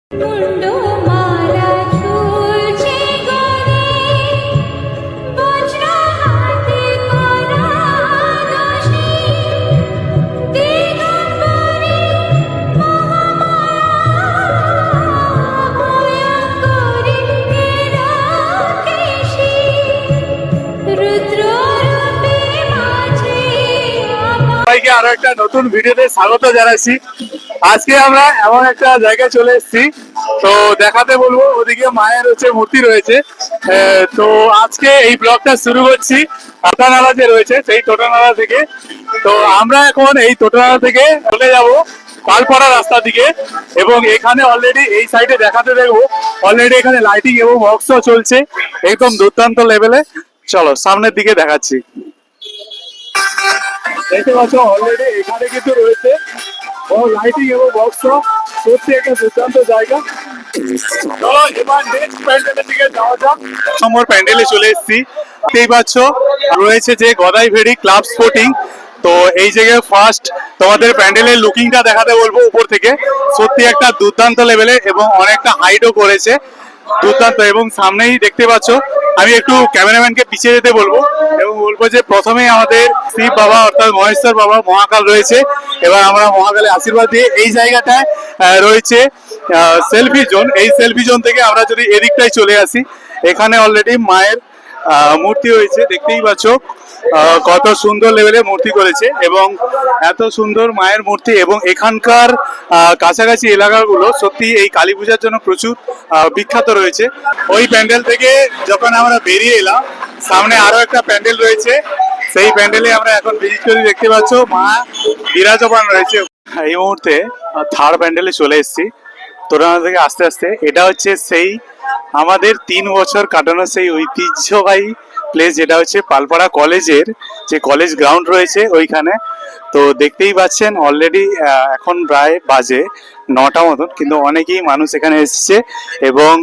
সবাইকে আরো একটা নতুন ভিডিওতে স্বাগত জানাচ্ছি। আজকে আমরা এমন একটা জায়গায় চলে এসেছি, তো দেখাতে বলবো ওদিকে মায়ের হচ্ছে মূর্তি রয়েছে। তো আজকে এই ব্লগটা শুরু করছি টোটানালা যে রয়েছে সেই টোটানালা থেকে। তো আমরা এখন এই টোটানালা থেকে চলে যাব পালপাড়া রাস্তা দিকে, এবং এখানে অলরেডি এই সাইডে দেখাতে দেখবো অলরেডি এখানে লাইটিং এবং বক্সও চলছে একদম দুর্দান্ত লেভেলে। চলো সামনের দিকে দেখাচ্ছি। দেখতে পাচ্ছ অলরেডি এখানে কিন্তু রয়েছে ও লাইটিং এবং বক্স, সত্যি একটা দুর্দান্ত জায়গা। চলো এবার নেক্সট প্যান্ডেলের দিকে যাওয়া যাক। নম্বর প্যান্ডেলে চলে এসেছি। দেখতেই পাচ্ছ রয়েছে যে গদাই ভেড়ি ক্লাব স্পোর্টিং। তো এই জায়গায় ফার্স্ট তোমাদের প্যান্ডেলের লুকিংটা দেখাতে বলবো উপর থেকে। সত্যি একটা দুর্দান্ত লেভেলে এবং অনেকটা হাইটও করেছে, দুর্দান্ত। এবং সামনেই দেখতে পাচ্ছ, আমি একটু ক্যামেরাম্যানকে পিছিয়ে যেতে বলবো এবং বলবো যে প্রথমেই আমাদের শিব বাবা অর্থাৎ মহেশ্বর বাবা মহাকাল রয়েছে। এবার আমরা মহাকালের আশীর্বাদ দিয়ে এই জায়গাটায় রয়েছে সেলফি জোন। এই সেলফি জোন থেকে আমরা যদি এদিকটাই চলে আসি, এখানে অলরেডি মায়ের মূর্তি হয়েছে। দেখতেই পাচ্ছ কত সুন্দর লেভেলে মূর্তি করেছে এবং এত সুন্দর মায়ের মূর্তি। এবং এখানকার কাছাকাছি এলাকাগুলো সত্যি এই কালী পূজার জন্য প্রচুর বিখ্যাত রয়েছে। ওই প্যান্ডেল থেকে যখন আমরা বেরিয়ে এলাম, সামনে আরো একটা প্যান্ডেল রয়েছে, সেই প্যান্ডেলে আমরা এখন ভিজিট করি। দেখতে পাচ্ছ মা বিরাজমান রয়েছে। এই মুহূর্তে থার্ড প্যান্ডেলে চলে এসেছি তোরানা থেকে আস্তে আস্তে। এটা হচ্ছে সেই আমাদের 3 বছর কাটানো সেই ঐতিহ্যবাহী প্লেস, যেটা হচ্ছে পালপাড়া কলেজের যে কলেজ গ্রাউন্ড রয়েছে ওইখানে। তো দেখতেই পাচ্ছেন অলরেডি এখন প্রায় বাজে 9টা মতন, কিন্তু অনেকেই মানুষ এখানে এসেছে এবং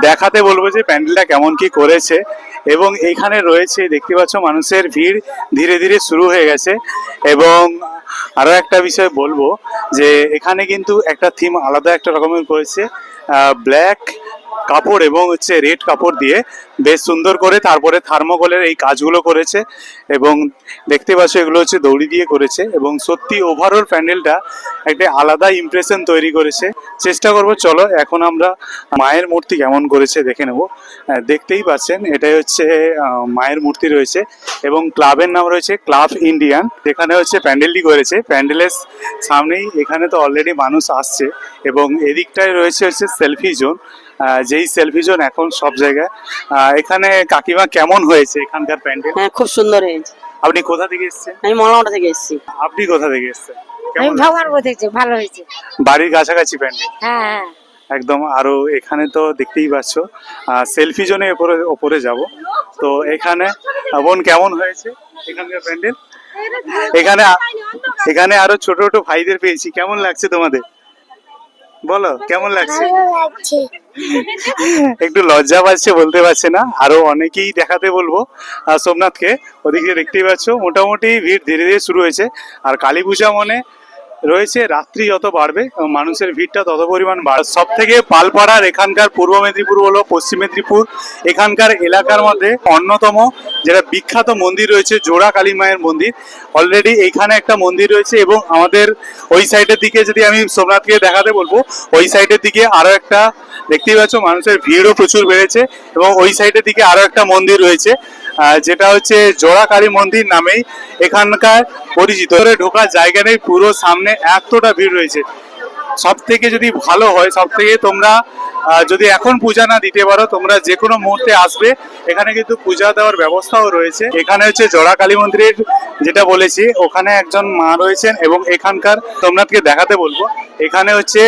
দেখাতে বলবো যে প্যান্ডেলটা কেমন কি করেছে। এবং এইখানে রয়েছে দেখতে পাচ্ছ মানুষের ভিড় ধীরে ধীরে শুরু হয়ে গেছে। এবং আরো একটা বিষয় বলবো যে এখানে কিন্তু একটা থিম আলাদা একটা রকমের করেছে, ব্ল্যাক কাপড় এবং হচ্ছে রেড কাপড় দিয়ে বেশ সুন্দর করে তারপরে থার্মোকলের এই কাজগুলো করেছে। এবং দেখতে পাচ্ছ এগুলো হচ্ছে দড়ি দিয়ে করেছে এবং সত্যি ওভারঅল প্যান্ডেলটা একটা আলাদা ইমপ্রেশন তৈরি করেছে। চেষ্টা করব, চলো এখন আমরা মায়ের মূর্তি কেমন করেছে দেখে নেব। দেখতেই পাচ্ছেন এটাই হচ্ছে মায়ের মূর্তি রয়েছে এবং ক্লাবের নাম রয়েছে ক্লাব ইন্ডিয়ান। এখানে হচ্ছে প্যান্ডেলটি করেছে, প্যান্ডেলের সামনেই এখানে তো অলরেডি মানুষ আসছে এবং এদিকটায় রয়েছে হচ্ছে সেলফি জোন, যেই সেলফি জোন এখন সব জায়গায়। এখানে কাকিমা কেমন হয়েছে এখানকার প্যান্ডেল? হ্যাঁ, খুব সুন্দর হয়েছে। আপনি কোথা থেকে এসেছেন? আমি মলাওটা থেকে এসেছি। আপনি কোথা থেকে এসেছেন? আমি ভগবানপুর থেকে। ভালো হয়েছে, বাড়ির কাছাকাছি প্যান্ডেল। হ্যাঁ হ্যাঁ একদম। আরো এখানে তো দেখতেই পাচ্ছ সেলফি জোনে ওপরে যাব। তো এখানে বোন কেমন হয়েছে এখানকার প্যান্ডেল? এখানে আরো ছোট ছোট ভাইদের পেয়েছি, কেমন লাগছে তোমাদের? বলো কেমন লাগছে? একটু লজ্জা পাচ্ছে, বলতে পারছে না। আরো অনেকেই দেখাতে বলবো। সোমনাথকে ওদিকে দেখতেই পাচ্ছ মোটামুটি ভিড় ধীরে ধীরে শুরু হয়েছে। আর কালী পূজা মনে রয়েছে, রাত্রি যত বাড়বে মানুষের ভিড়টা তত পরিমাণ বাড়বে। সব থেকে পালপাড়ার এখানকার পূর্ব মেদিনীপুর বলো পশ্চিম মেদিনীপুর এখানকার এলাকার মধ্যে অন্যতম যেটা বিখ্যাত মন্দির রয়েছে জোড়া কালী মায়ের মন্দির। অলরেডি এইখানে একটা মন্দির রয়েছে এবং আমাদের ওই সাইডের দিকে যদি আমি সোমনাথকে দেখাতে বলবো, ওই সাইডের দিকে আরো একটা দেখতেই পাচ্ছ মানুষের ভিড়ও প্রচুর বেড়েছে এবং ওই সাইডের দিকে আরো একটা মন্দির রয়েছে যেটা হচ্ছে জোড়া কালী মন্দির নামেই এখানকার পরিচিত। ঢোকার জায়গা নেই, পুরো সামনে এতটা ভিড় রয়েছে। সব থেকে যদি ভালো হয়, সব থেকে তোমরা যদি এখন পূজা না দিতে পারো, তোমরা যে কোনো মুহূর্তে আসবে, এখানে কিন্তু পূজা দেওয়ার ব্যবস্থাও রয়েছে। এখানে হচ্ছে জোড়া কালী মন্দিরের যেটা বলেছি, ওখানে একজন মা রয়েছেন এবং এখানকার সোমনাথকে দেখাতে বলবো, এখানে হচ্ছে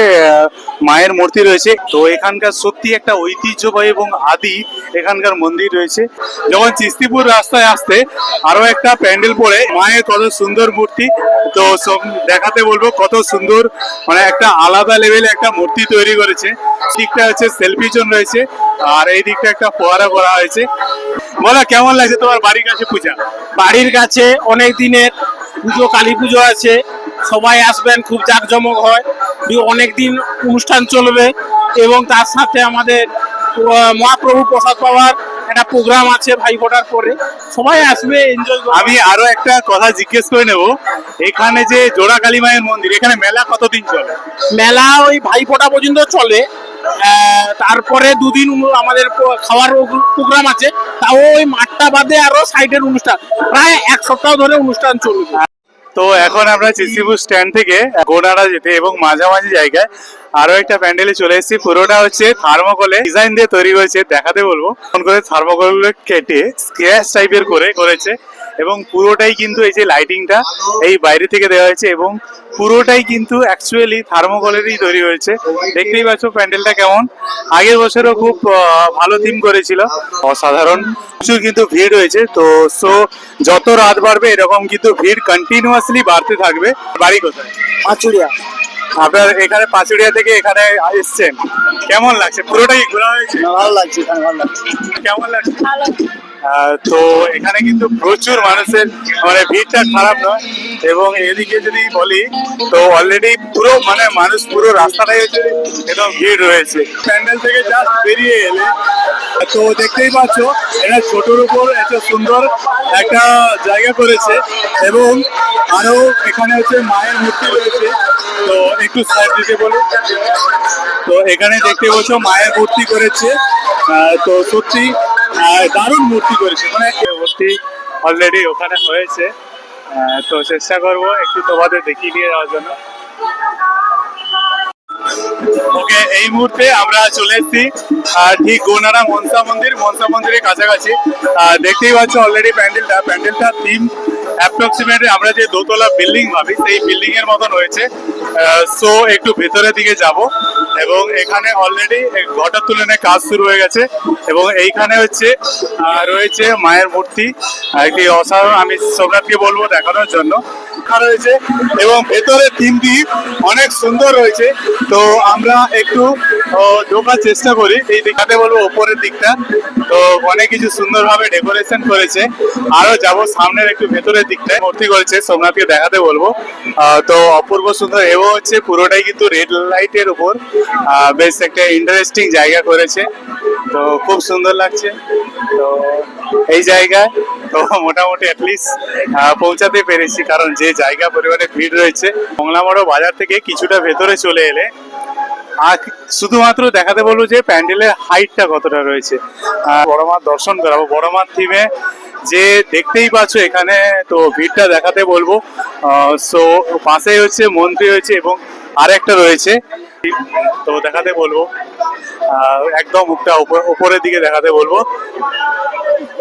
মায়ের মূর্তি রয়েছে। তো এখানকার সত্যি একটা ঐতিহ্যবাহী এবং আদি এখানকার মন্দির রয়েছে। যখন চিস্তিপুর রাস্তায় আসতে আরো একটা প্যান্ডেল পড়ে, মায়ের কত সুন্দর মূর্তি। তো দেখাতে বলবো কত সুন্দর, মানে একটা আলাদা লেভেলে একটা মূর্তি তৈরি করেছে। দিকটা হচ্ছে সেলফি জোন রয়েছে আর এই দিকটা একটা ফোয়ারা করা হয়েছে। বলো কেমন লাগছে তোমার বাড়ির কাছে পূজা? বাড়ির কাছে অনেক দিনের পুজো, কালী পুজো আছে, সবাই আসবেন, খুব জাঁকজমক হয়, অনেক দিন অনুষ্ঠান চলবে। এবং তার সাথে আমাদের মহাপ্রভু প্রসাদ পাওয়ার একটা প্রোগ্রাম আছে ভাইফোঁটার পরে, সবাই আসবে এনজয় করবে। আমি আরো একটা কথা জিজ্ঞেস করে নেব, এখানে যে জোড়া কালী মায়ের মন্দির, এখানে মেলা কতদিন চলে? মেলা ওই ভাইফোঁটা পর্যন্ত চলে, তারপরে দুদিন আমাদের খাওয়ার প্রোগ্রাম আছে, তাও ওই মাঠটা বাদে আরো সাইডের অনুষ্ঠান, প্রায় এক সপ্তাহ ধরে অনুষ্ঠান চলবে। তো এখন আমরা চিসিপুর স্ট্যান্ড থেকে গোনাড়া যেতে এবং মাঝামাঝি জায়গায় আরো একটা প্যান্ডেলে চলে এসেছি। পুরোটা হচ্ছে থার্মোকলে ডিজাইন দিয়ে তৈরি হয়েছে, দেখাতে বলবো। ফোন করে থার্মোকল কেটে স্ক্র্যাচ টাইপের করে করেছে এবং পুরোটাই কিন্তু এই যে লাইটিংটা এই বাইরে থেকে দেওয়া হয়েছে এবং পুরোটাই কিন্তু অ্যাকচুয়ালি থার্মোকলেরই তৈরি হয়েছে। দেখতেই পাচ্ছ প্যান্ডেলটা কেমন। আগের বছরও খুব ভালো থিম করেছিল, অসাধারণ। প্রচুর কিন্তু ভিড় হয়েছে। তো সো যত রাত বাড়বে এরকম কিন্তু ভিড় কন্টিনিউয়াসলি বাড়তে থাকবে। বাড়ি কোথায়? পাচুরিয়া। আপনার এখানে পাচুড়িয়া থেকে এখানে এসছেন, কেমন লাগছে? পুরোটাই ঘোরা হয়েছে, ভালো লাগছে, এখানে ভালো লাগছে। কেমন লাগছে? তো এখানে কিন্তু প্রচুর মানুষের মানে ভিড়টা খারাপ নয় এবং এদিকে যদি বলি তো অলরেডি পুরো মানে মানুষ পুরো রাস্তাটাই হচ্ছে একদম ভিড় রয়েছে। প্যান্ডেল থেকে জাস্ট বেরিয়ে এলে তো দেখতেই পাচ্ছ এটা ছোটর উপর এত সুন্দর একটা জায়গা করেছে এবং আরো এখানে হচ্ছে মায়ের মূর্তি রয়েছে। তো একটু সাইড দিতে বলো। তো এখানে দেখতে পাচ্ছ মায়ের মূর্তি করেছে। তো সত্যি দারুণ মূর্তি করেছে, মানে মূর্তি অলরেডি ওখানে হয়েছে। তো চেষ্টা করবো একটু তোমাদের দেখিয়ে নিয়ে যাওয়ার জন্য। ওকে, এই মুহূর্তে আমরা চলে এসেছি ঠিক গোনাড়া মনসা মন্দিরের কাছাকাছি। দেখতেই পাচ্ছ অলরেডি প্যান্ডেলটা থিম অ্যাপ্রক্সিমেটলি আমরা যে দোতলা বিল্ডিং ভাবি সেই বিল্ডিং এর মতন হয়েছে। সো একটু ভেতরের দিকে যাব এবং এখানে অলরেডি ঘটার তুলনায় কাজ শুরু হয়ে গেছে এবং এইখানে হচ্ছে রয়েছে মায়ের মূর্তি, একটি অসাধারণ। আমি সোমনাথকে বলবো দেখানোর জন্য রয়েছে এবং ভেতরের থিমটি অনেক সুন্দর রয়েছে। তো আমরা একটু ঢোকার চেষ্টা করি, এই দেখাতে বলবো ওপরের দিকটা। তো অনেক কিছু সুন্দরভাবে ডেকোরেশন করেছে। আরো যাব সামনের একটু ভেতরের দিকটায় মূর্তি করেছে, সোমনাথকে দেখাতে বলবো। তো অপূর্ব সুন্দর এবং হচ্ছে পুরোটাই কিন্তু রেড লাইটের উপর বেশ একটা ইন্টারেস্টিং জায়গা করেছে। তো খুব সুন্দর লাগছে। তো এই জায়গায় তো মোটামুটি অ্যাটলিস্ট পৌঁছাতে পেরেছি, কারণ যে জায়গা পরিমাণে ভিড় রয়েছে। মংলামড়ো বাজার থেকে কিছুটা ভেতরে চলে এলে আর শুধুমাত্র দেখাতে বলবো যে প্যান্ডেলের হাইটটা কতটা রয়েছে। বড় মার দর্শন করাবো, বড় মার থিমে যে দেখতেই পাচ্ছ এখানে। তো ভিড়টা দেখাতে বলবো। সো পাশেই হচ্ছে মন্দির হয়েছে এবং আরেকটা রয়েছে, তো দেখাতে বলবো। একদম মুখটা উপরের দিকে দেখাতে বলবো।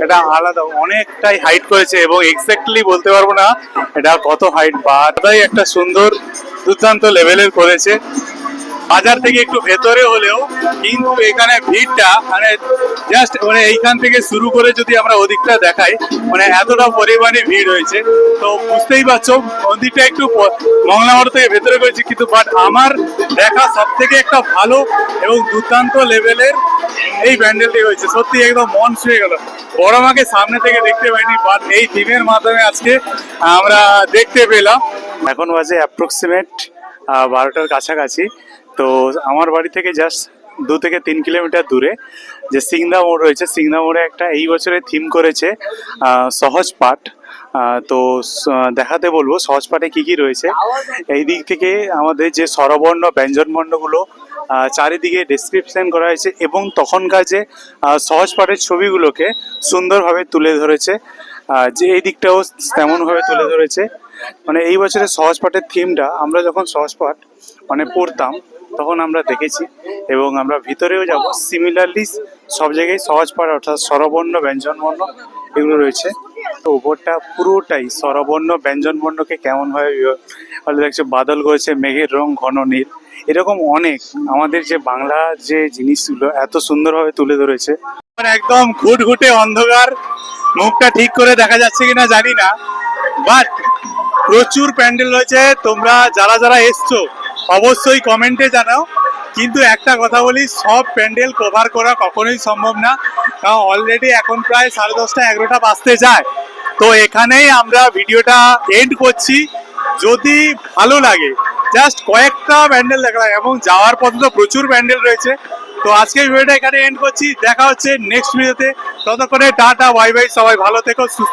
এটা আলাদা অনেকটাই হাইট করেছে এবং এক্স্যাক্টলি বলতে পারবো না এটা কত হাইট, বা তাই একটা সুন্দর দুর্দান্ত লেভেলের করেছে। বাজার থেকে একটু ভেতরে হলেও কিন্তু এখানে ভিড়টা মানে জাস্ট মানে এইখান থেকে শুরু করে যদি আমরা ওদিকটা দেখাই মানে এতটা পরিমাণে ভিড় হয়েছে। তো বুঝতেই পারছো মন্দিরটা একটু মংলামড়ো থেকে ভেতরে করেছে, কিন্তু বাট আমার দেখা সব থেকে একটা ভালো এবং দুর্দান্ত লেভেলের এই প্যান্ডেলটি হয়েছে। সত্যি একদম মন ছুঁয়ে গেল। বড় মাকে সামনে থেকে দেখতে পাইনি, বাট এই থিমের মাধ্যমে আজকে আমরা দেখতে পেলাম। এখন বাজে অ্যাপ্রক্সিমেট 12টার কাছাকাছি। তো আমার বাড়ি থেকে জাস্ট 2 থেকে 3 কিলোমিটার দূরে যে সিংদা মোড় রয়েছে, সিংদা মোড়ে একটা এই বছরে থিম করেছে সহজ পাঠ। তো দেখাতে বলবো সহজ পাঠে কি কি রয়েছে। এই দিক থেকে আমাদের যে স্বরবর্ণ ব্যঞ্জনবর্ণগুলো চারিদিকে ডেসক্রিপশন করা হয়েছে এবং তখনকার যে সহজ পাঠের ছবিগুলোকে সুন্দরভাবে তুলে ধরেছে। যে এই দিকটাও তেমনভাবে তুলে ধরেছে। মানে এই বছরের সহজ পাঠের থিমটা আমরা যখন সহজ পাঠ মানে পড়তাম তখন আমরা দেখেছি এবং আমরা ভিতরেও যাব। সিমিলারলি সব জায়গায় সহজ পাঠ অর্থাৎ স্বরবর্ণ ব্যঞ্জনবর্ণ এগুলো রয়েছে। তো উপরটা পুরোটাই স্বরবর্ণ ব্যঞ্জনবর্ণকে কেমনভাবে দেখছে বাদল করেছে, মেঘের রং ঘন নীল, এরকম অনেক আমাদের যে বাংলা যে জিনিসগুলো এত সুন্দরভাবে তুলে ধরেছে। একদম ঘুটঘুটে অন্ধকার, মুখটা ঠিক করে দেখা যাচ্ছে কিনা জানি না, বাট প্রচুর প্যান্ডেল রয়েছে। তোমরা যারা যারা এসছো অবশ্যই কমেন্টে জানাও। কিন্তু একটা কথা বলি, সব প্যান্ডেল কভার করা কখনোই সম্ভব না, কারণ অলরেডি এখন প্রায় 10:30 11টা বাজতে যায়। তো এখানেই আমরা ভিডিওটা এন্ড করছি। যদি ভালো লাগে জাস্ট কয়েকটা প্যান্ডেল দেখলাম এবং যাওয়ার পথে তো প্রচুর প্যান্ডেল রয়েছে। তো আজকে ভিডিওটা এখানে এন্ড করছি, দেখা হচ্ছে নেক্সট ভিডিওতে। ততক্ষণে টাটা বাই বাই, সবাই ভালো থেকো, সুস্থ